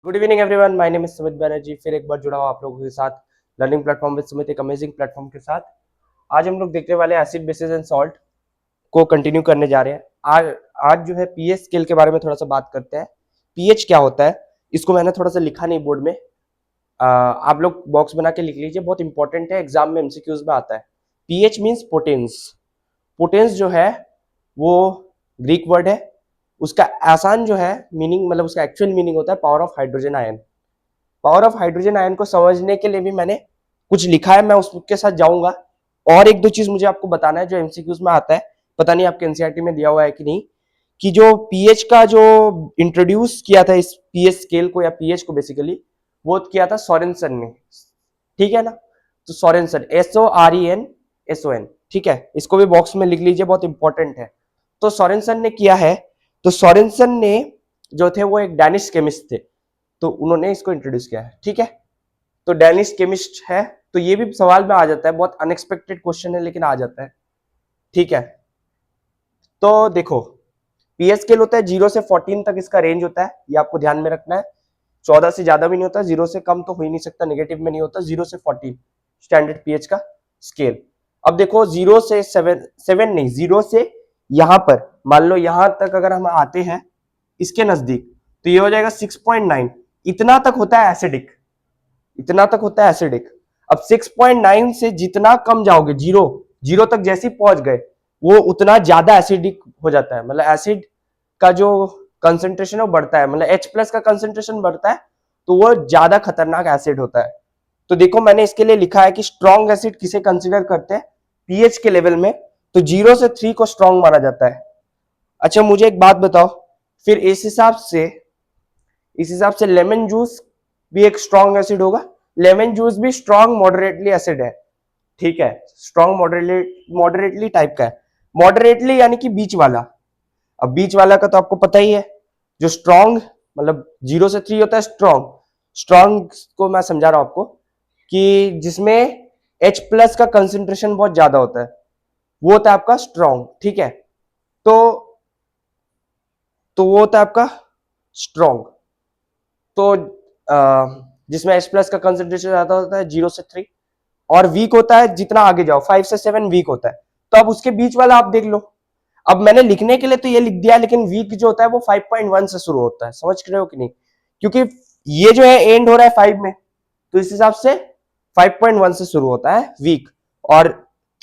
Good evening everyone, my name is Sumit Banerjee. फिर एक बार जुड़ा हुआ आप लोगों के साथ लर्निंग प्लेटफॉर्म विद सुमित, एक अमेजिंग प्लेटफॉर्म के साथ। आज हम लोग देखने वाले एसिड बेसिस एंड सॉल्ट को कंटिन्यू करने जा रहे हैं। आज जो है पीएच स्केल के बारे में थोड़ा सा बात करते हैं। पीएच क्या होता है, इसको मैंने थोड़ा सा लिखा नहीं बोर्ड में, आप लोग बॉक्स बना के लिख लीजिए, बहुत इंपॉर्टेंट है, एग्जाम में एमसीक्यूज में आता है। PH means potence. पोटेंस जो है वो ग्रीक वर्ड है, उसका आसान जो है मीनिंग, मतलब उसका एक्चुअल मीनिंग होता है power of hydrogen ion. Power of hydrogen ion को समझने के लिए भी मैंने कुछ लिखा है, मैं उसके साथ जाऊंगा। और एक दो चीज मुझे आपको बताना है जो एमसीक्यूज में आता है, पता नहीं आपके एनसीईआरटी में दिया हुआ है कि नहीं, कि जो पीएच का जो इंट्रोड्यूस किया था इस पीएच स्केल को या पीएच को बेसिकली, वो किया था सोरेनसन ने, ठीक है ना। तो सोरेनसन, SORENSON, ठीक है, इसको भी बॉक्स में लिख लीजिए, बहुत इंपॉर्टेंट है। तो सोरेनसन ने किया है। तो सोरेनसन ने जो थे वो एक डैनिश केमिस्ट थे, तो उन्होंने इसको इंट्रोड्यूस किया है, ठीक है। तो डैनिश केमिस्ट है, तो ये भी सवाल में आ जाता है, बहुत अनएक्सपेक्टेड क्वेश्चन है लेकिन आ जाता है, ठीक है। तो देखो, पीएच स्केल होता है 0 से 14 तक, इसका रेंज होता है, ये आपको ध्यान में रखना है। 14 से ज्यादा भी नहीं होता, 0 से कम तो हो ही नहीं सकता, नेगेटिव में नहीं होता। 0 से 14 स्टैंडर्ड पीएच का स्केल। अब देखो 0 से 7 नहीं, 0 से यहां पर मान लो यहां तक अगर हम आते हैं इसके नजदीक, तो ये हो जाएगा 6.9। इतना तक होता है एसिडिक, इतना तक होता है एसिडिक। अब 6.9 से जितना कम जाओगे, जीरो जीरो तक जैसे ही पहुंच गए, वो उतना ज्यादा एसिडिक हो जाता है, मतलब एसिड का जो कंसेंट्रेशन है वो बढ़ता है, मतलब H+ का कंसेंट्रेशन बढ़ता है, तो वो ज्यादा खतरनाक एसिड होता है। तो देखो मैंने इसके लिए लिखा है कि स्ट्रॉन्ग एसिड किसे कंसिडर करते हैं पीएच के लेवल में, तो 0 से 3 को स्ट्रॉन्ग माना जाता है। अच्छा मुझे एक बात बताओ, फिर इस हिसाब से लेमन जूस भी एक स्ट्रॉन्ग एसिड होगा। लेमन जूस भी स्ट्रॉन्ग मॉडरेटली एसिड है, ठीक है, स्ट्रॉन्ग मॉडरेटली टाइप का है। मॉडरेटली यानी कि बीच वाला। अब बीच वाला का तो आपको पता ही है, जो स्ट्रॉन्ग मतलब 0 से 3 होता है स्ट्रॉन्ग। स्ट्रॉन्ग को मैं समझा रहा हूं आपको कि जिसमें H+ का कंसेंट्रेशन बहुत ज्यादा होता है, वो होता है आपका स्ट्रॉन्ग, ठीक है। तो वो होता है आपका स्ट्रॉन्ग। तो जिसमें H+ का कंसेंट्रेशन ज्यादा होता है 0 से 3, और वीक होता है जितना आगे जाओ 5 से 7 वीक होता है। तो अब उसके बीच वाला आप देख लो। अब मैंने लिखने के लिए तो ये लिख दिया, लेकिन वीक जो होता है वो 5.1 से शुरू होता है, समझ रहे हो कि नहीं, क्योंकि ये जो है एंड हो रहा है 5 में, तो इस हिसाब से 5.1 से शुरू होता है वीक, और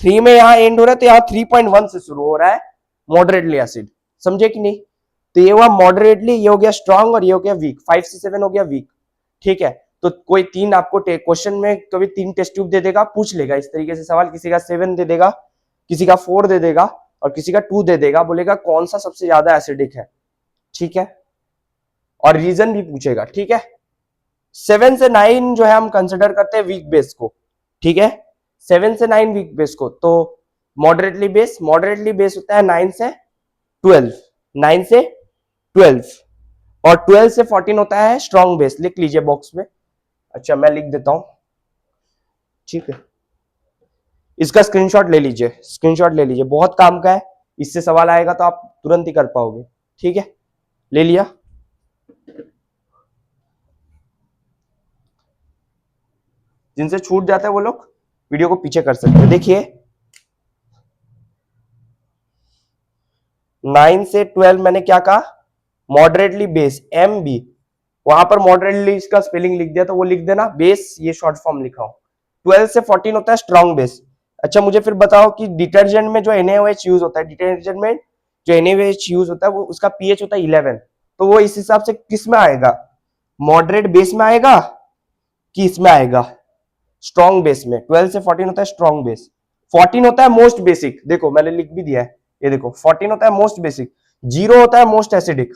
3 में यहाँ एंड हो रहा है, तो यहाँ 3.1 से शुरू हो रहा है मॉडरेटली एसिड, समझे कि नहीं। तो ये हुआ मॉडरेटली, ये हो गया स्ट्रॉन्ग, और ये हो गया वीक। 5 से 7 हो गया वीक, ठीक है। तो कोई तीन आपको क्वेश्चन में कभी 3 टेस्ट ट्यूब दे देगा, पूछ लेगा इस तरीके से सवाल, किसी का 7 दे देगा, किसी का 4 दे देगा, और किसी का 2 दे देगा, बोलेगा कौन सा सबसे ज्यादा एसिडिक है, ठीक है, और रीजन भी पूछेगा, ठीक है। 7 से 9 जो है हम कंसिडर करते हैं वीक बेस को, ठीक है, 7 से 9 वीक बेस को। तो मॉडरेटली बेस होता है 9 से 12, 9 से 12, और 12 से 14 होता है स्ट्रॉन्ग बेस, लिख लीजिए बॉक्स में। अच्छा मैं लिख देता हूं, ठीक है, इसका स्क्रीनशॉट ले लीजिए, बहुत काम का है, इससे सवाल आएगा तो आप तुरंत ही कर पाओगे, ठीक है, ले लिया। जिनसे छूट जाता है वो लोग वीडियो को पीछे कर सकते हैं। देखिए 9 से 12 मैंने क्या कहा, मॉडरेटली बेस, MB, वहां पर मॉडरेटली इसका स्पेलिंग लिख दिया, तो वो लिख देना, बेस ये शॉर्ट फॉर्म लिखा हूं। 12 से 14 होता है स्ट्रॉन्ग बेस। अच्छा मुझे फिर बताओ कि डिटर्जेंट में जो NaOH यूज होता है, डिटर्जेंट में जो NaOH यूज होता है, वो उसका पीएच होता है 11, तो वो इस हिसाब से किस में आएगा, मॉडरेट बेस में आएगा कि इसमें आएगा, स्ट्रॉन्ग बेस में। 12 से 14 होता है स्ट्रॉन्ग बेस, 14 होता है मोस्ट बेसिक, देखो मैंने लिख भी दिया है, ये देखो 14 होता है मोस्ट बेसिक, 0 होता है मोस्ट एसिडिक।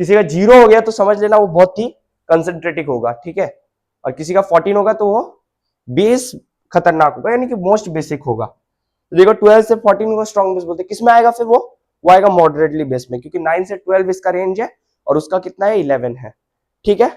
किसी का 0 हो गया तो समझ लेना वो बहुत ही कंसेंट्रेटिक होगा, ठीक है, और किसी का 14 होगा तो वो बेस खतरनाक होगा, यानी कि मोस्ट बेसिक होगा। तो देखो 12 से 14 को स्ट्रॉन्ग बेस बोलते हैं, किसमें आएगा फिर वो आएगा मॉडरेटली बेस में, क्योंकि 9 से 12 इसका रेंज है, और उसका कितना है 11 है, ठीक है,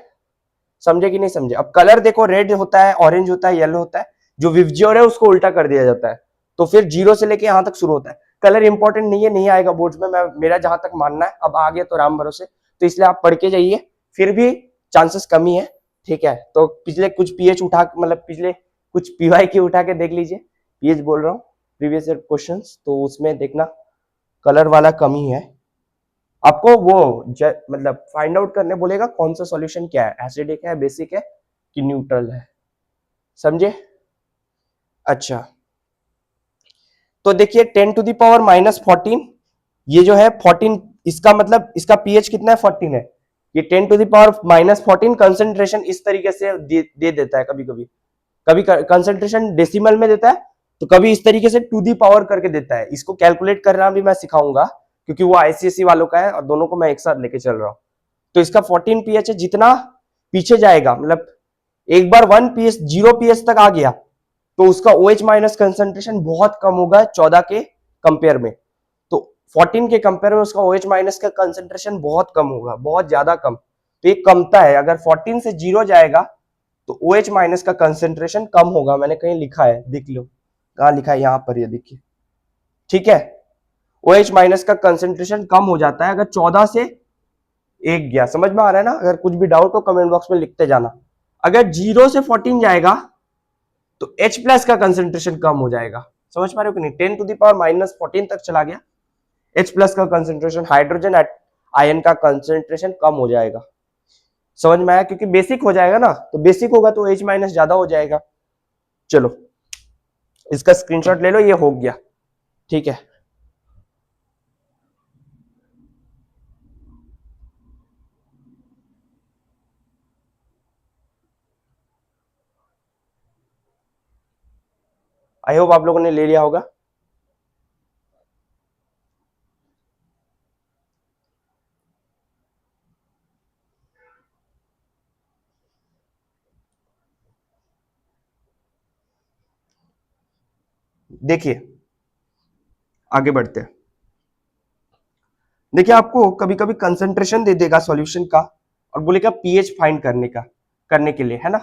समझे कि नहीं समझे। अब कलर देखो, रेड होता है, ऑरेंज होता है, येलो होता है, जो विवजियोर है उसको उल्टा कर दिया जाता है, तो फिर 0 से लेके यहां तक शुरू होता है। कलर इंपॉर्टेंट नहीं है, नहीं आएगा बोर्ड में, मेरा जहां तक मानना है, अब आ गया तो राम भरोसे, तो इसलिए आप पढ़ के जाइए। फिर भी चांसेस कम ही है, ठीक है। तो पिछले कुछ पीएच उठा, मतलब पिछले कुछ पीवाई की उठा के देख लीजिए, पीएच बोल रहा हूँ, प्रीवियस ईयर क्वेश्चंस, तो उसमें देखना कलर वाला कम ही है। आपको वो मतलब फाइंड आउट करने बोलेगा कौन सा सॉल्यूशन क्या है, एसिडिक है, बेसिक है कि न्यूट्रल है, समझे। अच्छा, तो देखिए 10 टू द पावर -14, ये जो है 14, इसका मतलब इसका पीएच कितना है, 14 है। ये 10 टू द पावर -14 कंसेंट्रेशन इस तरीके से दे देता है, कभी कभी कभी कंसेंट्रेशन डेसिमल में देता है, तो कभी इस तरीके से टू दी पावर करके देता है। इसको कैलकुलेट करना भी मैं सिखाऊंगा, क्योंकि वो आईसीएसई वालों का है और दोनों को मैं एक साथ लेके चल रहा हूं। तो इसका 14 पीएच है, जितना पीछे जाएगा, मतलब एक बार 1 पीएच 0 पीएच तक आ गया तो उसका OH माइनस कंसेंट्रेशन बहुत कम होगा 14 के कंपेयर में। तो 14 के कंपेयर में उसका OH माइनस का कंसेंट्रेशन बहुत कम होगा, बहुत ज्यादा कम। तो ये कमता है, अगर 14 से 0 जाएगा तो OH माइनस का कंसेंट्रेशन कम होगा। मैंने कहीं लिखा है, देख लो कहां लिखा है, यहां पर ये देखिए, ठीक है। OH माइनस का कंसेंट्रेशन कम हो जाता है अगर 14 से 1 गया। समझ में आ रहा है ना। अगर कुछ भी डाउट हो कमेंट बॉक्स में लिखते जाना। अगर 0 से 14 जाएगा तो H प्लस का कंसेंट्रेशन कम हो जाएगा। समझ पा रहे हो कि नहीं। 10 टू द पावर -14 तक चला गया, H प्लस का कंसेंट्रेशन, हाइड्रोजन आयन का कंसेंट्रेशन कम हो जाएगा। समझ में आया, क्योंकि बेसिक हो जाएगा ना, तो बेसिक होगा तो H माइनस ज्यादा हो जाएगा। चलो इसका स्क्रीनशॉट ले लो, ये हो गया, ठीक है। आई होप आप लोगों ने ले लिया होगा। देखिए आगे बढ़ते हैं। देखिए आपको कभी कभी कंसंट्रेशन दे देगा सॉल्यूशन का और बोलेगा पीएच फाइंड करने के लिए, है ना।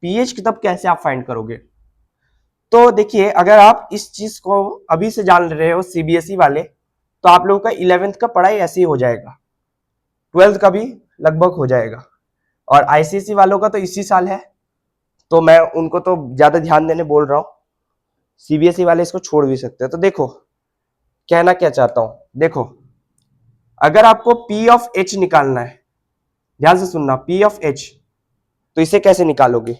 पीएच तब कैसे आप फाइंड करोगे। तो देखिए अगर आप इस चीज को अभी से जान रहे हो सीबीएसई वाले, तो आप लोगों का 11th का पढ़ाई ऐसे ही हो जाएगा, 12th का भी लगभग हो जाएगा, और आईसीएसई वालों का तो इसी साल है, तो मैं उनको तो ज्यादा ध्यान देने बोल रहा हूँ। सीबीएसई वाले इसको छोड़ भी सकते हैं। तो देखो कहना क्या चाहता हूं, देखो अगर आपको पी ऑफ एच निकालना है, ध्यान से सुनना, पी ऑफ एच, तो इसे कैसे निकालोगे।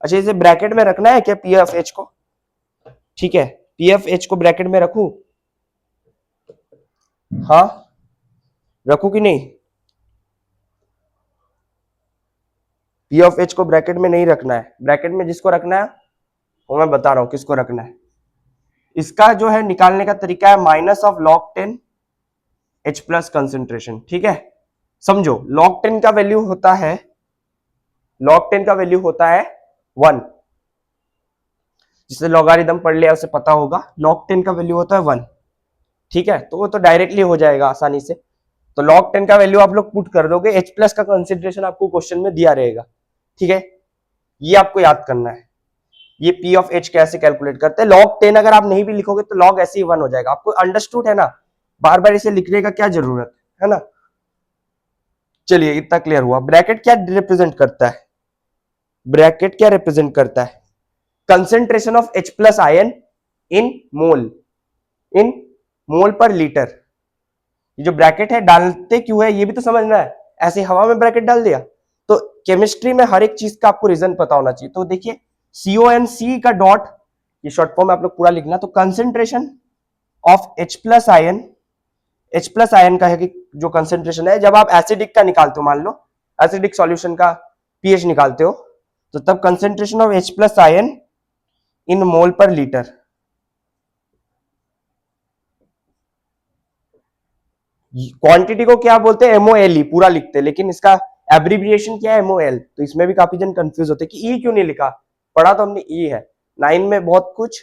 अच्छा इसे ब्रैकेट में रखना है क्या पी ऑफ एच को, ठीक है। पी ऑफ एच को ब्रैकेट में रखूं, हाँ रखूं कि नहीं। पी ऑफ एच को ब्रैकेट में नहीं रखना है, ब्रैकेट में जिसको रखना है वो मैं बता रहा हूं किसको रखना है। इसका जो है निकालने का तरीका है -log10 H प्लस कंसेंट्रेशन, ठीक है। समझो log10 का वैल्यू होता है, log10 का वैल्यू होता है 1, जिससे लॉगारिथम पढ़ लिया उसे पता होगा, log10 का वैल्यू होता है 1, ठीक है। तो वो तो डायरेक्टली हो जाएगा आसानी से। तो log10 का वैल्यू आप लोग पुट कर दोगे, H प्लस का कंसेंट्रेशन आपको क्वेश्चन में दिया रहेगा, ठीक है। ये आपको याद करना है, ये P ऑफ H कैसे कैलकुलेट करते हैं। log10 अगर आप नहीं भी लिखोगे तो log ऐसे ही 1 हो जाएगा। आपको अंडरस्टूड है ना, बार बार इसे लिखने का क्या जरूरत है ना। चलिए इतना क्लियर हुआ। ब्रैकेट क्या रिप्रेजेंट करता है, ब्रैकेट क्या रिप्रेजेंट करता है, concentration of H plus ion in mole, in mole पर लीटर। ये जो ब्रैकेट है डालते क्यों है ये भी तो समझना है, ऐसे हवा में ब्रैकेट डाल दिया। तो केमिस्ट्री में हर एक चीज का आपको रीजन पता होना चाहिए। तो देखिए CONC का डॉट, ये शॉर्ट फॉर्म में आप लोग पूरा लिखना। तो concentration of H plus ion, H plus ion का है कि जो कंसेंट्रेशन है, जब आप एसिडिक का निकालते हो, मान लो एसिडिक सॉल्यूशन का पीएच निकालते हो, तो तब concentration of H plus ion in mole पर लीटर। क्वांटिटी को क्या बोलते हैं, MOLE पूरा लिखते हैं, लेकिन इसका एब्रिविएशन क्या है, MOL। तो इसमें भी काफी जन कंफ्यूज होते हैं कि ई क्यों नहीं लिखा, पढ़ा तो हमने ई है। 9 में बहुत कुछ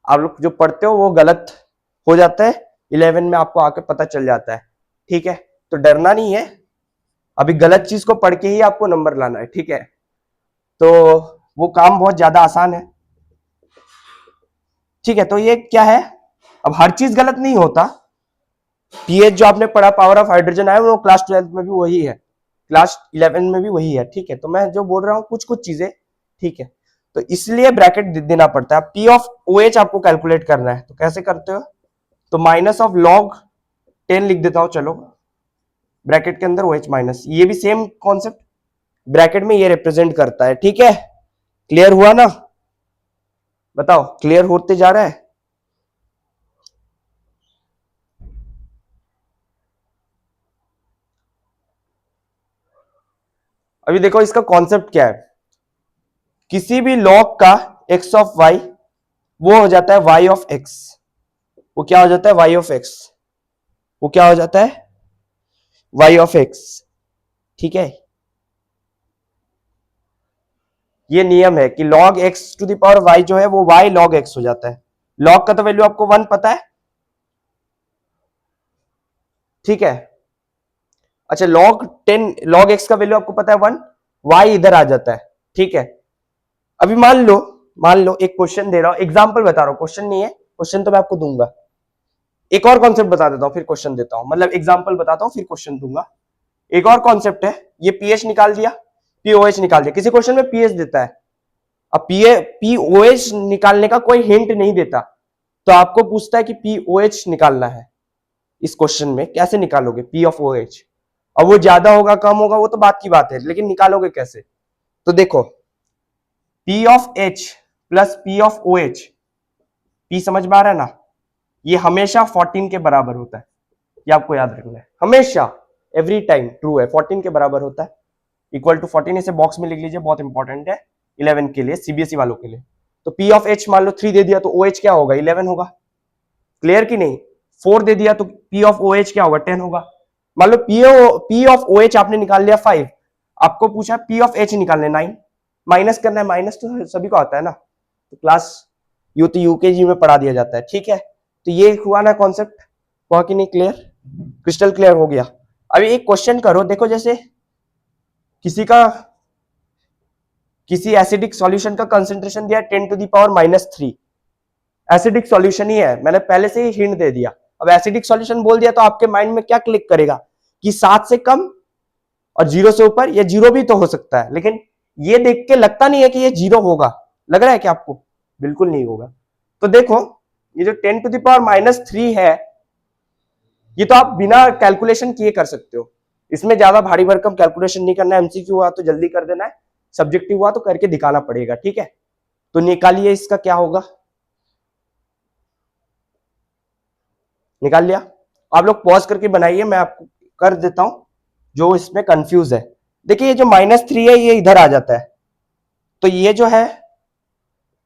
आप लोग जो पढ़ते हो वो गलत हो जाता है, 11 में आपको आके पता चल जाता है, ठीक है। तो डरना नहीं है, अभी गलत चीज को पढ़ के ही आपको नंबर लाना है, ठीक है। तो वो काम बहुत ज्यादा आसान है, ठीक है। तो ये क्या है, अब हर चीज गलत नहीं होता, पीएच जो आपने पढ़ा पावर ऑफ हाइड्रोजन आयन वो क्लास 12 में भी वही है, क्लास 11 में भी वही है, ठीक है। तो मैं जो बोल रहा हूँ कुछ कुछ चीजें, ठीक है, तो इसलिए ब्रैकेट देना पड़ता है। पी ऑफ ओ एच आपको कैलकुलेट करना है, तो कैसे करते हो, तो माइनस ऑफ लॉग 10 लिख देता हूं, चलो ब्रैकेट के अंदर ओ एच माइनस, ये भी सेम कॉन्सेप्ट, ब्रैकेट में ये रिप्रेजेंट करता है, ठीक है। क्लियर हुआ ना, बताओ क्लियर होते जा रहा है। अभी देखो इसका कॉन्सेप्ट क्या है, किसी भी लॉग का एक्स ऑफ वाई वो हो जाता है वाई ऑफ एक्स, वो क्या हो जाता है वाई ऑफ एक्स, वो क्या हो जाता है वाई ऑफ एक्स, ठीक है। ये नियम है कि log x to the power y जो है वो y log x हो जाता है। log का तो वैल्यू आपको 1 पता है, ठीक है। अच्छा log 10 log x का वैल्यू आपको पता है 1, y इधर आ जाता है, ठीक है। अभी मान लो एक क्वेश्चन दे रहा हूं, एग्जांपल बता रहा हूं, क्वेश्चन नहीं है, क्वेश्चन तो मैं आपको दूंगा। एक और कॉन्सेप्ट बता देता हूं फिर क्वेश्चन देता हूं, मतलब एग्जांपल बताता हूं फिर क्वेश्चन दूंगा। एक और कॉन्सेप्ट है, ये पीएच निकाल दिया, पीओएच निकाल दिया, किसी क्वेश्चन में पीएच देता है, अब पीओएच निकालने का कोई हिंट नहीं देता, तो आपको पूछता है कि पीओएच निकालना है, इस क्वेश्चन में कैसे निकालोगे पी ऑफ ओ एच। अब वो ज्यादा होगा कम होगा वो तो बात की बात है, लेकिन निकालोगे कैसे, तो देखो P of H plus P of O H, P समझ में आ रहा है ना, ये हमेशा 14 के बराबर होता है, ये आपको याद रखना है, हमेशा एवरी टाइम ट्रू है, 14 के बराबर होता है, इक्वल टू 14, इसे बॉक्स में लिख लीजिए, बहुत इंपॉर्टेंट है 11 के लिए, सीबीएसई वालों के लिए। तो पी ऑफ एच मान लो 3 दे दिया तो ओ एच क्या होगा 11 होगा, क्लियर कि नहीं। 4 दे दिया तो पी ऑफ ओ एच क्या होगा 10 होगा। मान लो पी ऑफ ओ एच आपने निकाल लिया 5, आपको पूछा पी ऑफ एच निकालने 9, माइनस करना है, माइनस तो सभी का आता है ना, तो क्लास यू तो यूकेजी में पढ़ा दिया जाता है, ठीक है। तो ये हुआ ना कॉन्सेप्ट, हुआ कि नहीं क्लियर, क्रिस्टल क्लियर हो गया। अभी एक क्वेश्चन करो, देखो जैसे किसी का किसी एसिडिक सॉल्यूशन का कंसेंट्रेशन दिया 10 to the power -3, acidic solution ही है, मैंने पहले से ही हिंट दे दिया। अब एसिडिक सॉल्यूशन बोल दिया तो आपके माइंड में क्या क्लिक करेगा कि 7 से कम और 0 से ऊपर, या 0 भी तो हो सकता है, लेकिन ये देख के लगता नहीं है कि ये 0 होगा, लग रहा है कि आपको बिल्कुल नहीं होगा। तो देखो ये जो 10 टू द पावर -3 है, ये तो आप बिना कैलकुलेशन किए कर सकते हो, इसमें ज्यादा भारी भरकम कैलकुलेशन नहीं करना है, एमसीक्यू हुआ तो जल्दी कर देना है, सब्जेक्टिव हुआ तो करके दिखाना पड़ेगा, ठीक है। तो निकालिए इसका क्या होगा, निकाल लिया, आप लोग पॉज करके बनाइए, मैं आपको कर देता हूं जो इसमें कंफ्यूज है। देखिए ये जो -3 है ये इधर आ जाता है, तो ये जो है,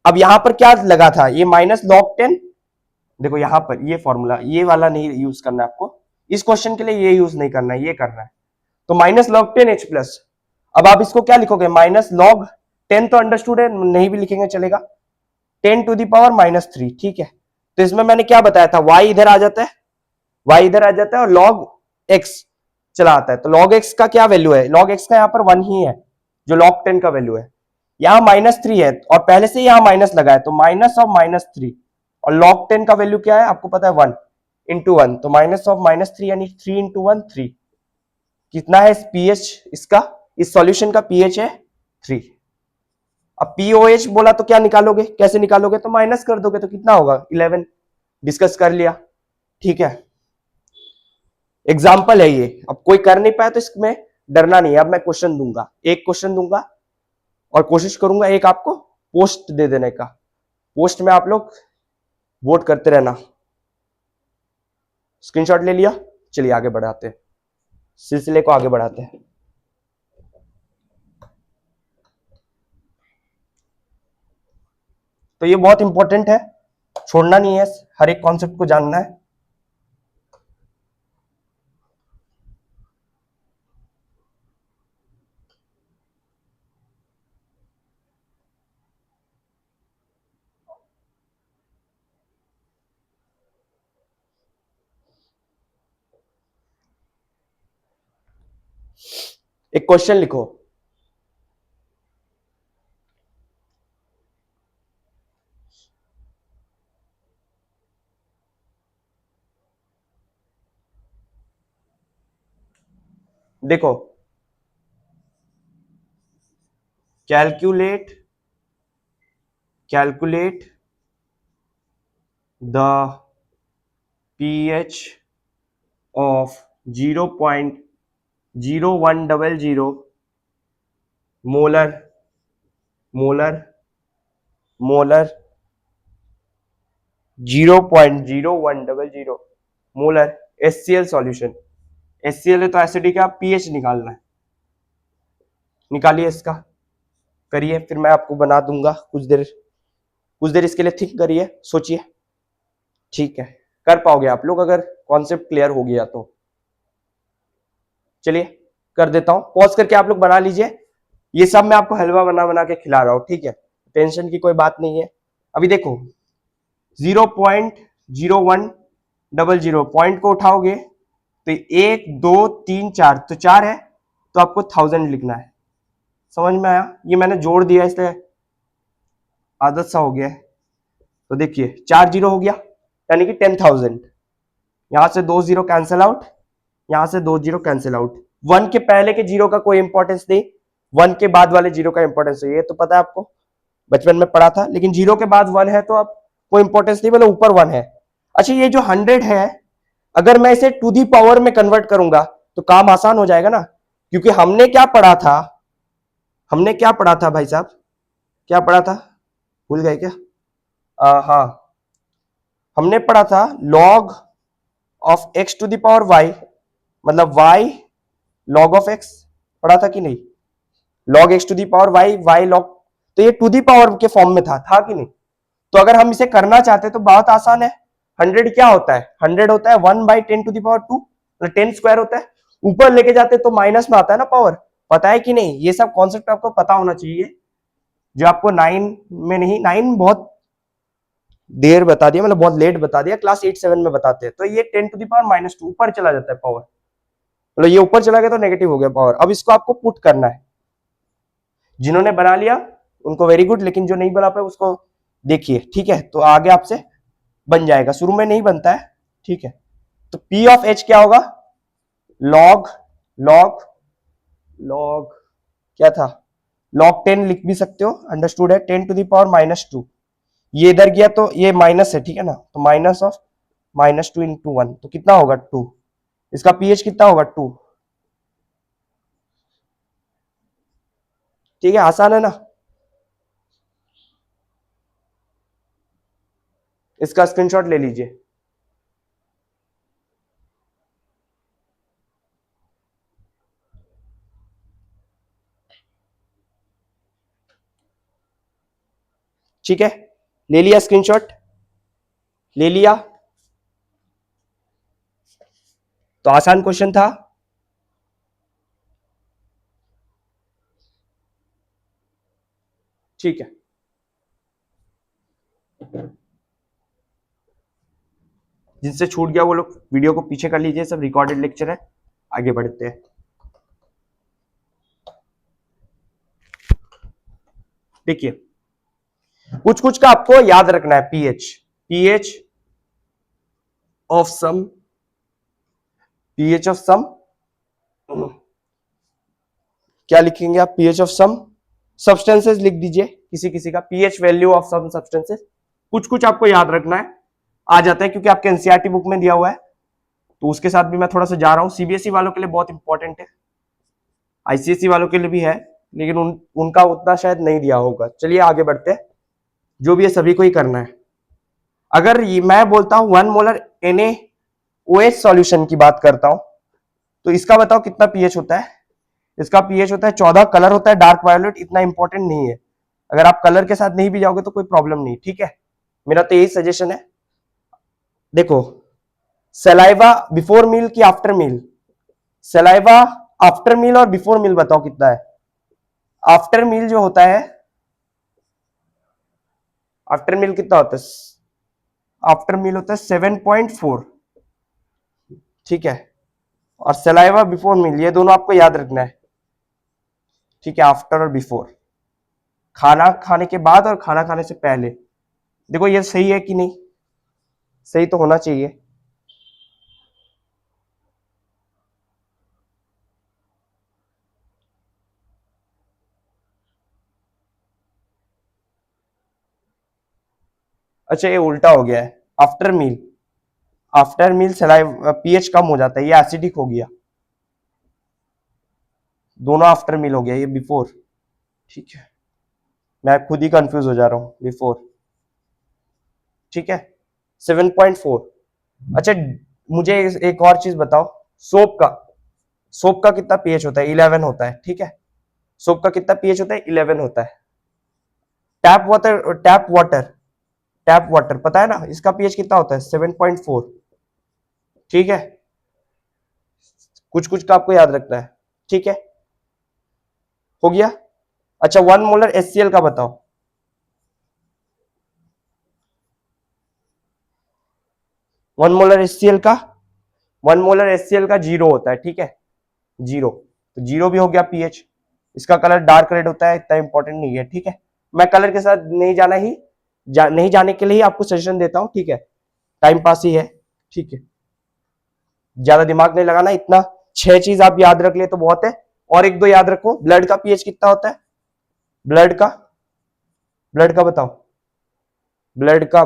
अब यहां पर क्या लगा था, ये -log 10, देखो यहां पर ये फॉर्मूला, ये वाला नहीं यूज करना है आपको, इस क्वेश्चन के लिए ये यूज नहीं करना है, ये करना है। तो -log 10 H प्लस, अब आप इसको क्या लिखोगे, -log 10 तो अंडरस्टूड है, नहीं भी लिखेंगे चलेगा, 10 टू द पावर -3, ठीक है। तो इसमें मैंने क्या बताया था, y इधर आ जाता है, y इधर आ जाता है और log x चला आता है, तो log x का क्या वैल्यू है, log x का यहाँ पर 1 ही है, जो log 10 का वैल्यू है, यहाँ -3 है और पहले से यहाँ माइनस लगा है, तो माइनस ऑफ -3, और log 10 का वैल्यू क्या है आपको पता है 1 इंटू 1, तो माइनस ऑफ -3 यानी 3 इंटू 1 3, कितना है पीएच इसका, इस सॉल्यूशन का पीएच है 3। अब पीओएच बोला तो क्या निकालोगे, कैसे निकालोगे, तो माइनस कर दोगे तो कितना होगा 11, डिस्कस कर लिया, ठीक है। एग्जाम्पल है ये, अब कोई कर नहीं पाया तो इसमें डरना नहीं है, अब मैं क्वेश्चन दूंगा, एक क्वेश्चन दूंगा और कोशिश करूंगा एक आपको पोस्ट दे देने का, पोस्ट में आप लोग वोट करते रहना। स्क्रीनशॉट ले लिया, चलिए आगे बढ़ाते हैं, सिलसिले को आगे बढ़ाते हैं। तो ये बहुत इंपॉर्टेंट है, छोड़ना नहीं है, हर एक कॉन्सेप्ट को जानना है। एक क्वेश्चन लिखो, देखो, calculate the pH of 0.0100 molar 0.0100 molar HCl solution. HCl है तो एसिडिक का pH निकालना है, निकालिए इसका, करिए, फिर मैं आपको बना दूंगा। कुछ देर इसके लिए थिंक करिए, सोचिए, ठीक है, कर पाओगे आप लोग अगर कॉन्सेप्ट क्लियर हो गया तो। चलिए कर देता हूं, पॉज करके आप लोग बना लीजिए। ये सब मैं आपको हलवा बना बना के खिला रहा हूं, ठीक है, टेंशन की कोई बात नहीं है। अभी देखो 0.0100 पॉइंट को उठाओगे तो 1 2 3 4, तो 4 है, तो आपको 1000 लिखना है। समझ में आया? ये मैंने जोड़ दिया इसलिए आदत सा हो गया है। तो देखिए 4 जीरो हो गया, यानी कि 10,000। यहां से 2 जीरो कैंसिल आउट, यहां से 2 जीरो कैंसिल आउट। 1 के पहले के जीरो का कोई इंपॉर्टेंस नहीं, 1 के बाद वाले जीरो का इंपॉर्टेंस है, ये तो पता है आपको, बचपन में पढ़ा था। लेकिन जीरो के बाद 1 है तो अब कोई इंपॉर्टेंस नहीं, मतलब ऊपर 1 है। अच्छा, ये जो 100 है, अगर मैं इसे टू दी पावर में कन्वर्ट करूंगा तो काम आसान हो जाएगा ना, क्योंकि हमने क्या पढ़ा था भाई साहब, क्या पढ़ा था, भूल गए क्या? हाँ, हमने पढ़ा था log of x to the power y, मतलब y log ऑफ x, पढ़ा था कि नहीं? log x to the power y log, तो ये टू दी पावर के फॉर्म में था कि नहीं? तो अगर हम इसे करना चाहते तो बहुत आसान है। 100 क्या होता है? 100 होता है 1/10 टू द पावर 2, मतलब 10 स्क्वायर होता है। ऊपर लेके जाते तो माइनस में आता है ना पावर, पता है कि नहीं? ये सब कॉन्सेप्ट आपको पता होना चाहिए, जो आपको 9 में नहीं, 9 बहुत देर बता दिया, मतलब बहुत लेट बता दिया, क्लास 8 7 में बताते हैं। तो ये 10 टू द पावर -2 ऊपर चला जाता है पावर, मतलब ये ऊपर चला गया तो नेगेटिव हो गया पावर। अब इसको आपको पुट करना है। जिन्होंने बना लिया उनको वेरी गुड, लेकिन जो नहीं बना पाए उसको देखिए, ठीक है, तो आगे आपसे बन जाएगा, शुरू में नहीं बनता है, ठीक है। तो P ऑफ H क्या होगा? लॉग लॉग लॉग क्या था? लॉग 10 लिख भी सकते हो, अंडरस्टूड है, 10 टू द पावर -2। ये इधर गया तो ये माइनस है, ठीक है ना, तो माइनस ऑफ -2 इंटू 1, तो कितना होगा 2। इसका पीएच कितना होगा 2, ठीक है, आसान है ना। इसका स्क्रीनशॉट ले लीजिए। ठीक है, ले लिया स्क्रीनशॉट, ले लिया, तो आसान क्वेश्चन था। ठीक है, जिनसे छूट गया वो लोग वीडियो को पीछे कर लीजिए, सब रिकॉर्डेड लेक्चर है। आगे बढ़ते हैं। देखिए कुछ कुछ का आपको याद रखना है। PH of some, pH of some क्या लिखेंगे आप? पीएच ऑफ सम सब्सटेंसेस लिख दीजिए, किसी किसी का pH value of some substances. कुछ कुछ आपको याद रखना है, आ जाता है क्योंकि आपके एनसीईआरटी बुक में दिया हुआ है, तो उसके साथ भी मैं थोड़ा सा जा रहा हूं। सीबीएसई वालों के लिए बहुत इंपॉर्टेंट है, आईसीएसई वालों के लिए भी है, लेकिन उनका उतना शायद नहीं दिया होगा। चलिए आगे बढ़ते हैं, जो भी है सभी को ही करना है। अगर मैं बोलता हूं 1 मोलर NaOH सॉल्यूशन की बात करता हूं, तो इसका बताओ कितना पीएच होता है? इसका पीएच होता है 14, कलर होता है डार्क वायोलेट, इतना इंपॉर्टेंट नहीं है। अगर आप कलर के साथ नहीं भी जाओगे तो कोई प्रॉब्लम नहीं, ठीक है, मेरा तो यही सजेशन है। देखो सलाइवा बिफोर मील की after meal, saliva after meal और बिफोर मील बताओ कितना है? आफ्टर मील जो होता है, आफ्टर मील कितना होता है? आफ्टर मील होता है 7.4, ठीक है, और सलाइवा बिफोर मील, ये दोनों आपको याद रखना है, ठीक है, आफ्टर और बिफोर, खाना खाने के बाद और खाना खाने से पहले। देखो ये सही है कि नहीं? सही तो होना चाहिए। अच्छा ये उल्टा हो गया है, after meal, after meal saliva pH कम हो जाता है, ये एसिडिक हो गया, दोनों आफ्टर मील हो गया, ये बिफोर, ठीक है, मैं खुद ही कंफ्यूज हो जा रहा हूँ, बिफोर, ठीक है, 7.4। अच्छा मुझे एक और चीज बताओ, सोप का, सोप का कितना पीएच होता है, 11 होता है, ठीक है, सोप का कितना पीएच होता है, 11 होता है। Tap water, tap water, tap water पता है ना, इसका पीएच कितना होता है, 7.4, ठीक है, कुछ कुछ का आपको याद रखना है, ठीक है, हो गया। अच्छा 1 मोलर HCl का बताओ, 1 मोलर HCl का, 1 मोलर HCl का 0 होता है, ठीक है, 0, तो 0 भी हो गया पीएच। इसका कलर डार्क रेड होता है, इतना इंपॉर्टेंट नहीं है, ठीक है, मैं कलर के साथ नहीं जाना ही नहीं जाने के लिए ही आपको सजेशन देता हूं, ठीक है, टाइम पास ही है, ठीक है, ज्यादा दिमाग नहीं लगाना, इतना 6 चीज आप याद रख ले तो बहुत है। और एक दो याद रखो, ब्लड का पीएच कितना होता है, ब्लड का, ब्लड का बताओ, ब्लड का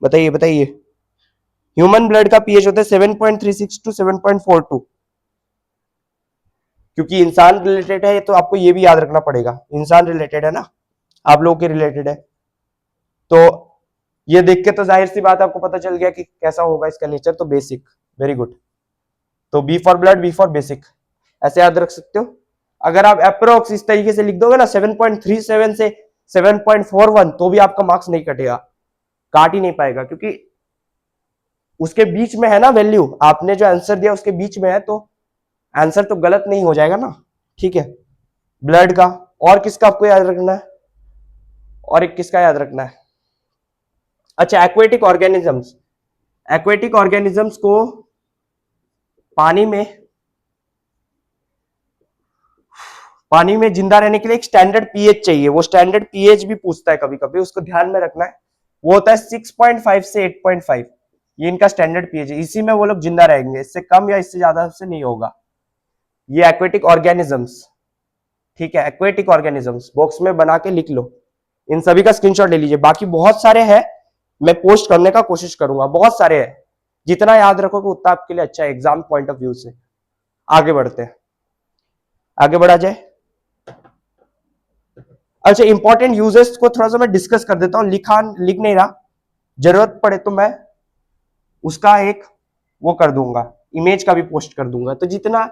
बताइए बताइए, ह्यूमन ब्लड का पीएच होता है 7.36 टू 7.42, क्योंकि इंसान रिलेटेड है तो आपको ये भी याद रखना पड़ेगा, इंसान रिलेटेड है ना, आप लोगों के रिलेटेड है, तो ये देख के तो जाहिर सी बात आपको पता चल गया कि कैसा होगा इसका नेचर, तो बेसिक, वेरी गुड, तो B for blood, B for basic, ऐसे याद रख सकते हो। अगर आप अप्रोक्स इस तरीके से लिख दोगे ना 7.37 से 7.41, तो भी आपका मार्क्स नहीं कटेगा, काट ही नहीं पाएगा, क्योंकि उसके बीच में है ना वैल्यू, आपने जो आंसर दिया उसके बीच में है, तो आंसर तो गलत नहीं हो जाएगा ना, ठीक है, ब्लड का। और किसका आपको याद रखना है, और एक किसका याद रखना है, अच्छा एक्वेटिक ऑर्गेनिजम्स, एक्वेटिक ऑर्गेनिजम्स को पानी में, पानी में जिंदा रहने के लिए एक स्टैंडर्ड पीएच चाहिए, वो स्टैंडर्ड पीएच भी पूछता है कभी कभी, उसको ध्यान में रखना है, वो होता है 6.5 से 8.5, ये इनका स्टैंडर्ड पीएच है, इसी में वो लोग जिंदा रहेंगे, इससे कम या इससे ज्यादा से नहीं होगा, ये एक्वेटिक ऑर्गेनिजम्स, ठीक है, एक्वेटिक ऑर्गेनिजम्स बॉक्स में बना के लिख लो, इन सभी का स्क्रीनशॉट ले लीजिए, बाकी बहुत सारे हैं, मैं पोस्ट करने का कोशिश करूंगा, बहुत सारे हैं, जितना याद रखोगे उतना आपके लिए अच्छा है एग्जाम पॉइंट ऑफ व्यू से। आगे बढ़ते हैं, आगे बढ़ा जाए। अच्छा इंपॉर्टेंट यूजेस को थोड़ा सा मैं डिस्कस कर देता हूं, लिख नहीं रहा, जरूरत पड़े तो मैं उसका एक वो कर दूंगा, इमेज का भी पोस्ट कर दूंगा, तो जितना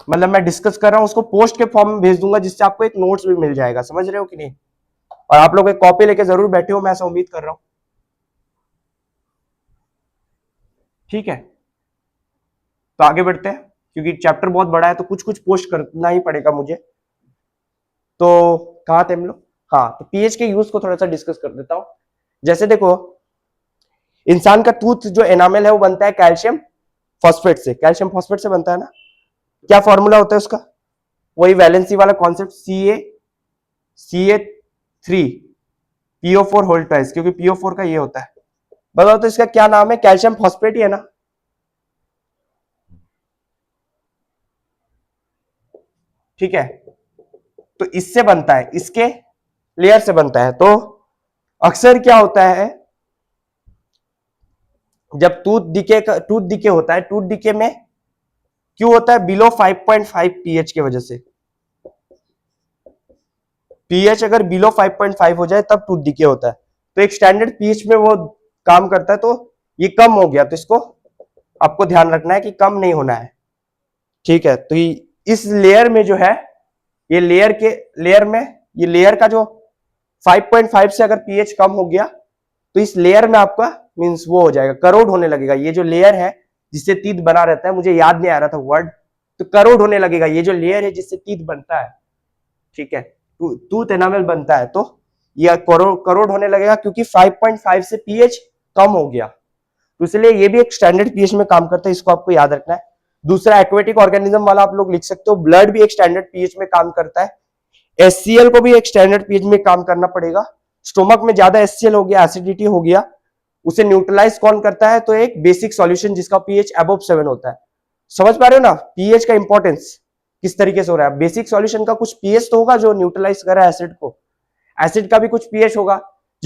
मतलब मैं डिस्कस कर रहा हूं उसको पोस्ट के फॉर्म में भेज दूंगा, जिससे आपको एक नोट्स भी मिल जाएगा, समझ रहे हो कि नहीं, और आप लोग एक कॉपी लेके जरूर बैठे हो, मैं ऐसा उम्मीद कर रहा हूं, ठीक है, तो आगे बढ़ते हैं, क्योंकि चैप्टर बहुत बड़ा है तो कुछ कुछ पोस्ट करना ही पड़ेगा मुझे, तो कहाँ थे हम लोग, हाँ, तो पीएच के यूज को थोड़ा सा डिस्कस कर देता हूं। जैसे देखो, इंसान का टूथ जो एनामेल है वो बनता है कैल्शियम फॉस्फेट से, कैल्शियम फॉस्फेट से बनता है ना, क्या फॉर्मूला होता है उसका, वही वैलेंसी वाला concept, CA3 PO4 whole twice, क्योंकि PO4 का ये होता है, बताओ तो इसका क्या नाम है, कैल्शियम फॉस्फेट ही है ना, ठीक है, तो इससे बनता है, इसके लेयर से बनता है, तो अक्सर क्या होता है जब टूथ डिके होता है, टूथ डिके में क्यों होता है, बिलो 5.5 पीएच की वजह से, पीएच अगर बिलो 5.5 हो जाए तब टूथ डिके होता है, तो एक स्टैंडर्ड पीएच में वो काम करता है, तो ये कम हो गया, तो इसको आपको ध्यान रखना है कि कम नहीं होना है, ठीक है, तो इस लेयर में जो है, ये लेयर में, ये लेयर का जो 5.5 से अगर पीएच कम हो गया, तो इस लेयर में आपका मींस वो हो जाएगा, करोड होने लगेगा, ये जो लेयर है जिससे तीत बना रहता है, मुझे याद नहीं आ रहा था वर्ड, तो करोड होने लगेगा, ये जो लेयर है जिससे तीत बनता है, ठीक है, टूथ एनामेल बनता है, तो यह करोड़ होने लगेगा, क्योंकि 5.5 से पीएच कम हो गया, तो इसलिए ये भी एक स्टैंडर्ड पीएच में काम करता है, इसको आपको याद रखना है। दूसरा एक्वेटिक ऑर्गेनिज्म वाला आप लोग लिख सकते हो, ब्लड भी एक स्टैंडर्ड पीएच में काम करता है, HCl को भी एक स्टैंडर्ड पीएच में काम करना पड़ेगा, स्टोमक में ज्यादा HCl हो गया, एसिडिटी हो गया, उसे न्यूट्रलाइज कौन करता है, तो एक बेसिक सॉल्यूशन जिसका पीएच अबव 7 होता है, समझ पा रहे हो ना पीएच का इंपॉर्टेंस किस तरीके से हो रहा है, बेसिक सॉल्यूशन का कुछ पीएच तो होगा जो न्यूट्रलाइज कर रहा है एसिड को, एसिड का भी कुछ पीएच होगा,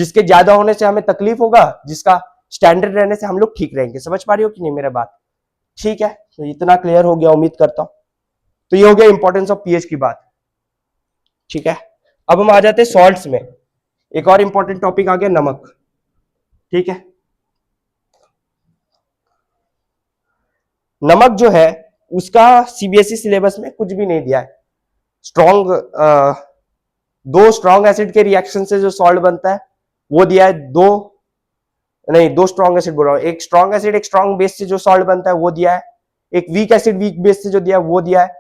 जिसके ज्यादा होने से हमें तकलीफ होगा, जिसका स्टैंडर्ड रहने से हम लोग ठीक रहेंगे। समझ पा रही हो कि नहीं मेरा बात? ठीक है, तो इतना क्लियर हो गया उम्मीद करता हूं। तो ये हो गया इंपॉर्टेंस ऑफ पीएच की बात। ठीक है, अब हम आ जाते हैं सॉल्ट्स में। एक और इंपॉर्टेंट टॉपिक आ गया नमक। ठीक है, नमक जो है उसका सीबीएसई सिलेबस में कुछ भी नहीं दिया है। स्ट्रॉन्ग दो स्ट्रॉन्ग एसिड के रिएक्शन से जो सॉल्ट बनता है वो दिया है। दो स्ट्रॉन्ग एसिड बोल रहा हूं, एक स्ट्रॉन्ग एसिड एक स्ट्रॉन्ग बेस से जो सॉल्ट बनता है वो दिया है, एक वीक एसिड वीक बेस से जो दिया है वो दिया है।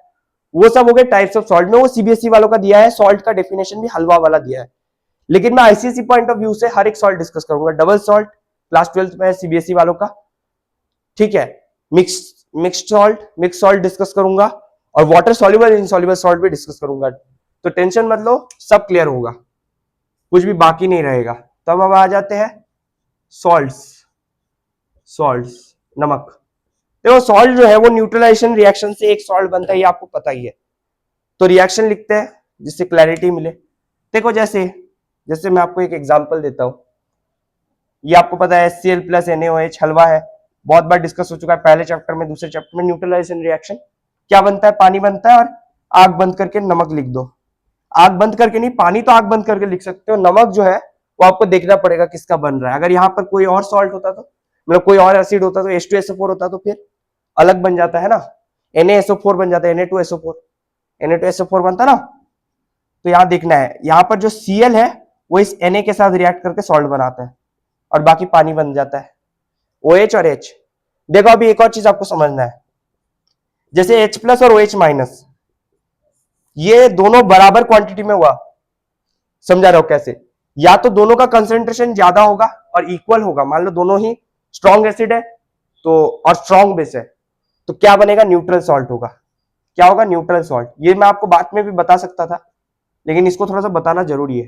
वो सब हो गए टाइप्स ऑफ सॉल्ट में, वो सीबीएसई वालों का दिया है। सॉल्ट का डेफिनेशन भी हलवा वाला दिया है, लेकिन मैं आईसीएसई पॉइंट ऑफ व्यू से हर एक सॉल्ट डिस्कस करूंगा। डबल सॉल्ट क्लास 12th में सीबीएसई वालों का, ठीक है। मिक्स्ड सॉल्ट डिस्कस करूंगा, और वाटर सॉल्युबल इनसॉल्युबल सॉल्ट भी डिस्कस करूंगा। तो टेंशन मत लो, सब क्लियर होगा, कुछ भी बाकी नहीं रहेगा। तब अब आ जाते हैं सॉल्ट्स नमक। देखो सॉल्ट जो है वो न्यूट्रलाइजेशन रिएक्शन से एक सॉल्ट बनता है, ये आपको पता ही है। तो रिएक्शन लिखते हैं जिससे क्लैरिटी मिले। देखो जैसे मैं आपको एक एग्जांपल देता हूं। ये आपको पता है HCl प्लस NaOH हलवा है, बहुत बार डिस्कस हो चुका है पहले चैप्टर में, दूसरे चैप्टर में। न्यूट्रलाइजेशन रिएक्शन क्या बनता है? पानी बनता है, और आग बंद करके नमक लिख दो। आग बंद करके नहीं, पानी तो आग बंद करके लिख सकते हो, नमक जो है वो आपको देखना पड़ेगा किसका बन रहा है। अगर यहाँ पर कोई और सॉल्ट होता तो, मतलब कोई और एसिड होता तो, H2SO4 होता तो फिर अलग बन जाता है ना, NaSO4 बन जाता है, Na2SO4 बनता ना। तो यहाँ देखना है, यहाँ पर जो Cl है वो इस Na के साथ रिएक्ट करके सॉल्ट बनाता है, और बाकी पानी बन जाता है, OH और H। देखो अभी एक और चीज आपको समझना है, जैसे H प्लस और OH माइनस, ये दोनों बराबर क्वांटिटी में हुआ। समझा रहे हो कैसे? या तो दोनों का कंसेंट्रेशन ज्यादा होगा और इक्वल होगा, मान लो दोनों ही स्ट्रॉन्ग एसिड है तो, और स्ट्रॉन्ग बेस है, तो क्या बनेगा? न्यूट्रल सॉल्ट होगा। क्या होगा? Neutral salt. ये मैं आपको बाद में भी बता सकता था, लेकिन इसको थोड़ा सा बताना जरूरी है,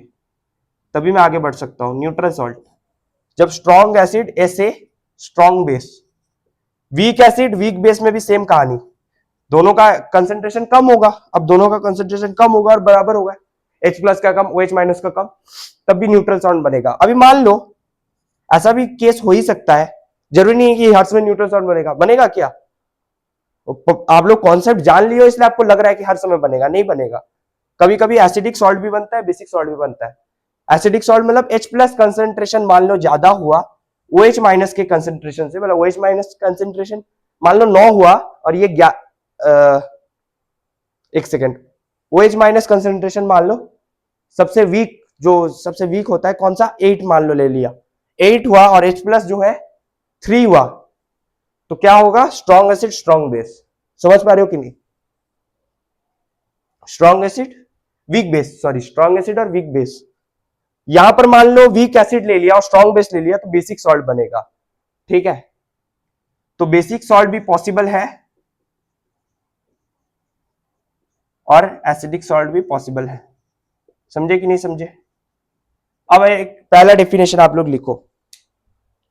तभी मैं आगे बढ़ सकता हूं। न्यूट्रल सॉल्ट, जब स्ट्रॉन्ग एसिड ऐसे strong base, weak acid weak base में भी सेम कहानी, दोनों का कंसेंट्रेशन कम होगा। अब दोनों का कंसेंट्रेशन कम होगा और बराबर होगा, H प्लस का कम OH माइनस का कम, तब भी न्यूट्रल सॉल्ट बनेगा। अभी मान लो ऐसा भी केस हो ही सकता है, जरूरी नहीं है कि हर समय न्यूट्रल सॉल्ट बनेगा। बनेगा क्या? आप लोग कॉन्सेप्ट जान लियो इसलिए आपको लग रहा है कि हर समय बनेगा, नहीं बनेगा। कभी कभी एसिडिक सॉल्ट भी बनता है, बेसिक सॉल्ट भी बनता है। एसिडिक सॉल्ट मतलब H प्लस कंसेंट्रेशन मान लो ज्यादा हुआ OH माइनस के कंसेंट्रेशन से, मतलब OH माइनस कंसेंट्रेशन मान लो 9 हुआ, और ये एक सेकेंड, OH माइनस कंसेंट्रेशन मान लो सबसे वीक होता है कौन सा? 8 मान लो ले लिया, 8 हुआ, और H प्लस जो है 3 हुआ, तो क्या होगा? Strong acid strong base. समझ पा रहे हो कि नहीं? Strong acid weak base, sorry strong acid और वीक बेस। यहां पर मान लो वीक एसिड ले लिया और स्ट्रॉन्ग बेस ले लिया, तो बेसिक सॉल्ट बनेगा। ठीक है, तो बेसिक सॉल्ट भी पॉसिबल है और एसिडिक सॉल्ट भी पॉसिबल है। समझे कि नहीं समझे? अब एक पहला डेफिनेशन आप लोग लिखो,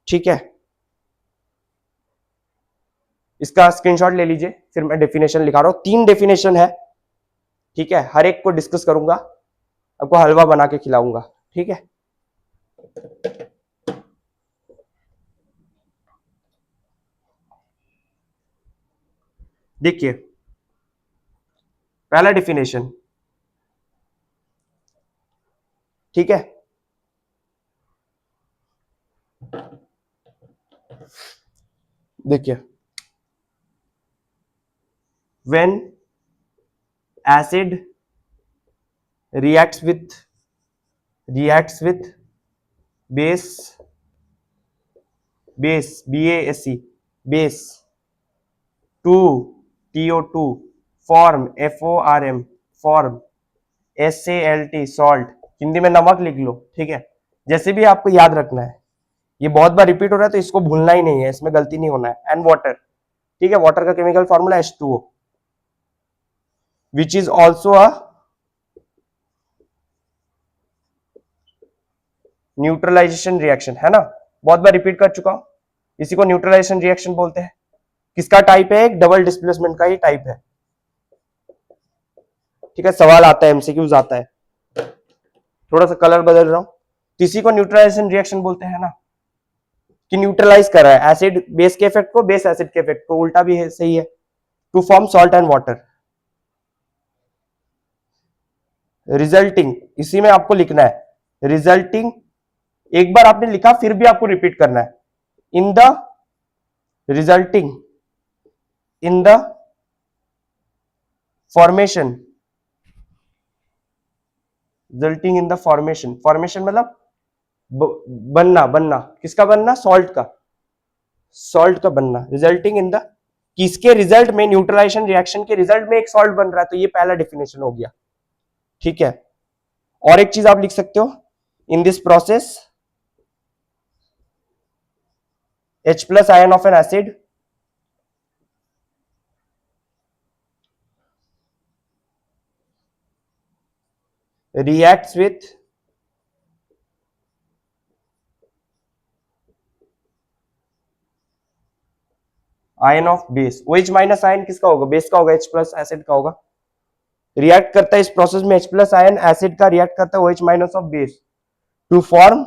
ठीक है, इसका स्क्रीनशॉट ले लीजिए, फिर मैं डेफिनेशन लिखा रहा हूं। 3 डेफिनेशन है, ठीक है, हर एक को डिस्कस करूंगा, आपको हलवा बना के खिलाऊंगा, ठीक है। देखिए पहला डेफिनेशन, ठीक है, देखिए when acid reacts with base base to TO2 form FORM form SALT salt, Hindi में नमक लिख लो, ठीक है। जैसे भी आपको याद रखना है, ये बहुत बार रिपीट हो रहा है तो इसको भूलना ही नहीं है, इसमें गलती नहीं होना है। एंड वाटर, ठीक है, वाटर का chemical formula H2O, which is also a neutralization reaction, है ना, बहुत बार रिपीट कर चुका हूं। इसी को न्यूट्रलाइजेशन रिएक्शन बोलते हैं। किसका टाइप है? एक डबल डिस्प्लेसमेंट का ही टाइप है, ठीक है। सवाल आता है, एमसीक्यूज आता है, थोड़ा सा कलर बदल रहा हूं। तो इसी को न्यूट्रलाइजेशन रिएक्शन बोलते हैं ना, कि न्यूट्रलाइज कर रहा है एसिड बेस के इफेक्ट को, बेस एसिड के इफेक्ट को, उल्टा भी है, सही है। To form salt and water. Resulting, इसी में आपको लिखना है रिजल्टिंग, एक बार आपने लिखा फिर भी आपको रिपीट करना है, in the resulting in the formation, resulting in the formation, formation मतलब बनना, बनना किसका बनना, सॉल्ट का, सॉल्ट का बनना, रिजल्टिंग इन द, किसके रिजल्ट में, न्यूट्रलाइजेशन रिएक्शन के रिजल्ट में एक सॉल्ट बन रहा है, तो ये पहला डेफिनेशन हो गया, ठीक है। और एक चीज आप लिख सकते हो, in this process H plus ion of an acid reacts with ion of base, OH minus ion किसका होगा, बेस का होगा, H प्लस एसिड का होगा, रिएक्ट करता है इस प्रोसेस में H प्लस आयन एसिड का रिएक्ट करता है OH minus of base to form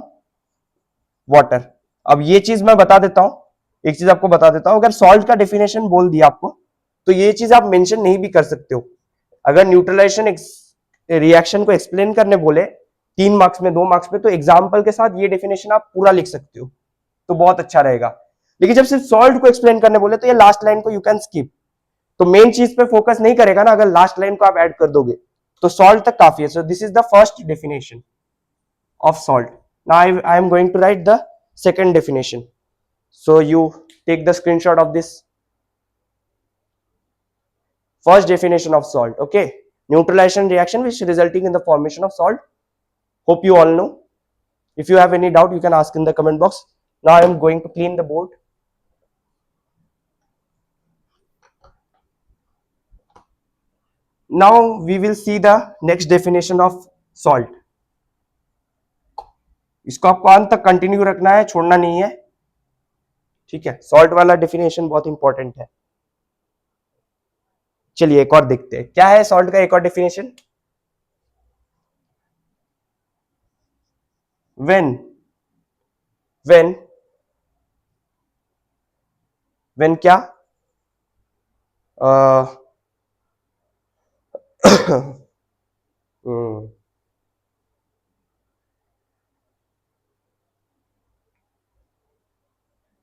water. अब ये चीज मैं बता देता हूं, एक चीज आपको बता देता हूं, अगर सॉल्ट का डेफिनेशन बोल दिया आपको तो ये चीज आप मेंशन नहीं भी कर सकते हो। अगर न्यूट्रलाइजेशन रिएक्शन को एक्सप्लेन करने बोले 3 मार्क्स में, 2 मार्क्स में, तो एग्जाम्पल के साथ ये डेफिनेशन आप पूरा लिख सकते हो, तो बहुत अच्छा रहेगा। लेकिन जब सिर्फ सॉल्ट को एक्सप्लेन करने बोले तो ये लास्ट लाइन को यू कैन स्किप, तो मेन चीज पे फोकस नहीं करेगा ना, अगर लास्ट लाइन को आप ऐड कर दोगे तो सॉल्ट तक काफी है। So this is the first definition of salt. Now I am going to write the second definition. So you take the screenshot of this first definition of salt. Okay, neutralization reaction which resulting in the formation of salt. Hope you all know. If you have any doubt, you can ask in the comment box. Now I am going to clean the board. Now we will see the next definition of salt. इसको आपको अंत तक continue रखना है, छोड़ना नहीं है, ठीक है। सॉल्ट वाला डेफिनेशन बहुत इंपॉर्टेंट है। चलिए एक और देखते हैं क्या है सॉल्ट का एक और डेफिनेशन। when when when क्या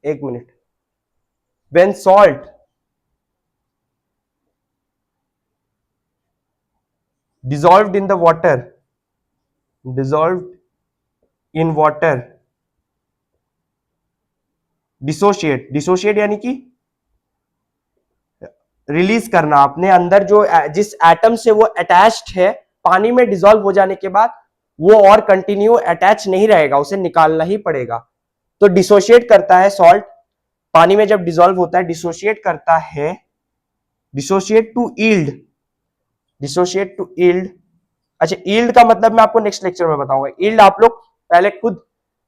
एक minute, when salt dissolved in the water, dissolved in water, dissociate, dissociate यानी कि रिलीज करना, अपने अंदर जो जिस एटम से वो अटैच्ड है, पानी में डिसॉल्व हो जाने के बाद वो और कंटिन्यू अटैच नहीं रहेगा, उसे निकालना ही पड़ेगा। तो डिसोशिएट करता है सॉल्ट, पानी में जब डिसॉल्व होता है डिसोशिएट करता है, dissociate to yield, dissociate to yield. अच्छा, ईल्ड का मतलब मैं आपको नेक्स्ट लेक्चर में बताऊंगा। ईल्ड आप लोग पहले खुद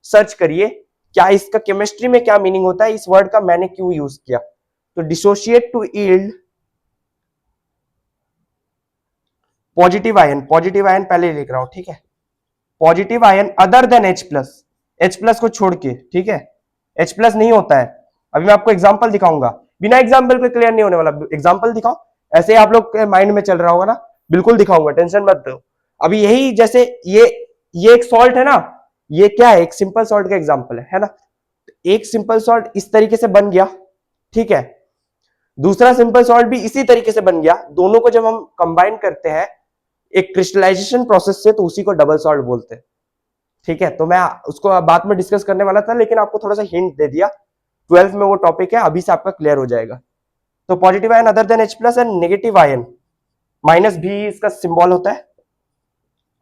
सर्च करिए क्या इसका केमिस्ट्री में क्या मीनिंग होता है, इस वर्ड का मैंने क्यों यूज किया। तो dissociate to yield positive ion, positive ion पहले लिख रहा हूं, ठीक है, positive ion other than H plus, H plus को छोड़ के, ठीक है, H प्लस नहीं होता है। अभी मैं आपको एग्जांपल दिखाऊंगा, बिना एग्जांपल के क्लियर नहीं होने वाला, एग्जांपल दिखाओ, ऐसे आप लोग के माइंड में चल रहा होगा ना, बिल्कुल दिखाऊंगा, टेंशन मत लो। अभी यही जैसे ये एक सॉल्ट है ना, ये क्या है, एक सिंपल सॉल्ट का एग्जाम्पल है ना, एक सिंपल सॉल्ट इस तरीके से बन गया, ठीक है, दूसरा सिंपल सॉल्ट भी इसी तरीके से बन गया, दोनों को जब हम कंबाइन करते हैं एक क्रिस्टलाइजेशन प्रोसेस से, तो उसी को डबल सॉल्ट बोलते हैं, ठीक है। तो मैं उसको बाद में डिस्कस करने वाला था, लेकिन आपको थोड़ा सा हिंट दे दिया, 12th में वो टॉपिक है, अभी से आपका क्लियर हो जाएगा। तो positive ion other than H plus and negative ion, minus भी इसका सिंबल होता है,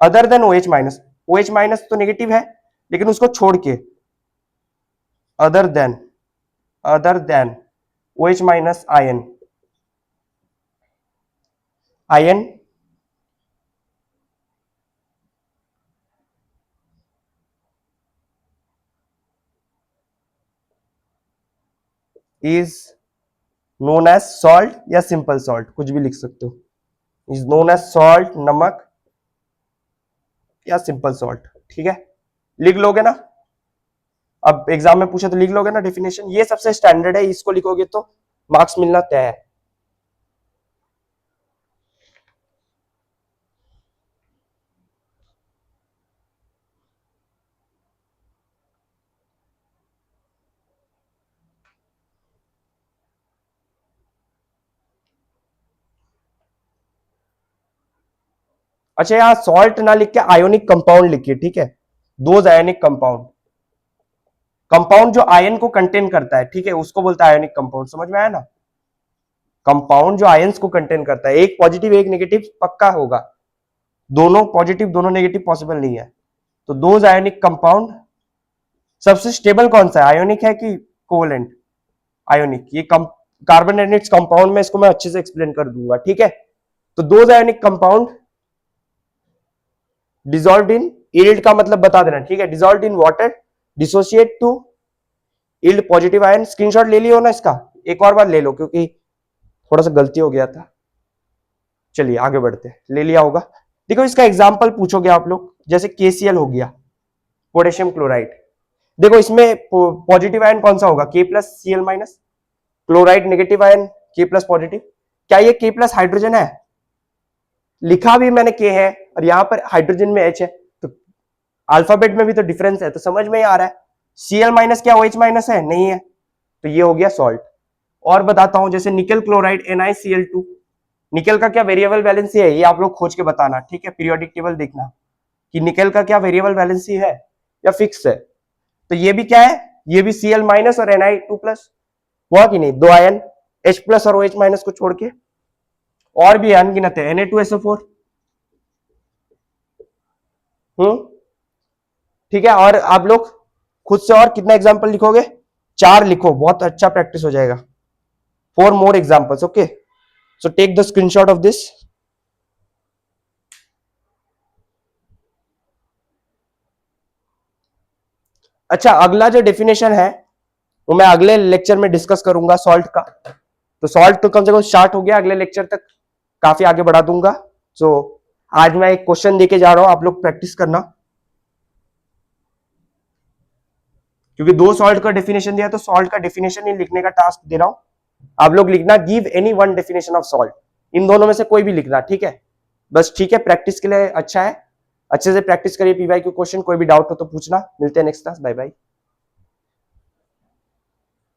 other than OH minus, OH minus तो नेगेटिव है लेकिन उसको छोड़ के other than OH minus ion, ion is known as salt या सिंपल सॉल्ट, कुछ भी लिख सकते हो, इज नोन एज सॉल्ट, नमक या सिंपल सॉल्ट, ठीक है। लिख लोगे ना, अब एग्जाम में पूछे तो लिख लोगे ना डेफिनेशन, ये सबसे स्टैंडर्ड है, इसको लिखोगे तो मार्क्स मिलना तय है। अच्छा यहाँ सॉल्ट ना लिख के आयोनिक कंपाउंड लिखिए, ठीक है, दोज आयोनिक कंपाउंड, कंपाउंड जो आयन को कंटेन करता है, ठीक है, उसको बोलता है आयोनिक कंपाउंड, समझ में आया ना, कंपाउंड जो आयंस को कंटेन करता है, एक पॉजिटिव एक नेगेटिव पक्का होगा, दोनों पॉजिटिव दोनों नेगेटिव पॉसिबल नहीं है, तो दोज आयोनिक कंपाउंड, सबसे स्टेबल कौन सा है, आयोनिक है कि कोवेलेंट, आयोनिक, ये कार्बन एंड इट्स कंपाउंड में, इसको मैं अच्छे से एक्सप्लेन कर दूंगा, ठीक है, तो those ionic compound dissolved in, yield का मतलब बता देना, ठीक है, dissolved in water, dissociate to yield positive ion, screenshot ले लियो ना इसका, एक और बार ले लो क्योंकि थोड़ा सा गलती हो गया था। चलिए आगे बढ़ते हैं, ले लिया होगा। देखो इसका एग्जाम्पल पूछोगे आप लोग, जैसे KCl हो गया, पोटेशियम क्लोराइड, देखो इसमें पॉजिटिव आयन कौन सा होगा, K+Cl-, chloride negative ion K+ positive, क्या ये K+ हाइड्रोजन है, लिखा भी मैंने K है और यहां पर हाइड्रोजन में H है, तो अल्फाबेट में भी तो डिफरेंस है, तो समझ में ही आ रहा है, Cl- क्या OH- है, नहीं है, तो ये हो गया सॉल्ट। और बताता हूं, जैसे निकल क्लोराइड NiCl2, निकल का क्या वेरिएबल वैलेंसी है, ये आप लोग खोज के बताना, ठीक है, पीरियोडिक टेबल देखना कि निकल का क्या वेरिएबल वैलेंसी है या फिक्स है, तो ये भी क्या है, ये भी Cl- और Na2+, हुआ कि नहीं, दो आयन H+ और OH- को छोड़ के, और भी अनगिनत है, Na2SO4, ठीक है, और आप लोग खुद से और कितना एग्जाम्पल लिखोगे, 4 लिखो, बहुत अच्छा प्रैक्टिस हो जाएगा, 4 more examples, okay, so take the screenshot of this। अच्छा अगला जो डेफिनेशन है वो मैं अगले लेक्चर में डिस्कस करूंगा सॉल्ट का, तो सॉल्ट तो कम से कम स्टार्ट हो गया, अगले लेक्चर तक काफी आगे बढ़ा दूंगा। सो आज मैं एक क्वेश्चन देके जा रहा हूं, आप लोग प्रैक्टिस करना, क्योंकि 2 सॉल्ट का डेफिनेशन दिया तो सॉल्ट का डेफिनेशन ही लिखने का टास्क दे रहा हूं, आप लोग लिखना give any one definition of salt, इन दोनों में से कोई भी लिखना, ठीक है, बस, ठीक है, प्रैक्टिस के लिए अच्छा है, अच्छे से प्रैक्टिस करिए, PY क्वेश्चन, कोई भी डाउट हो तो पूछना, मिलते हैं नेक्स्ट क्लास, बाय बाय।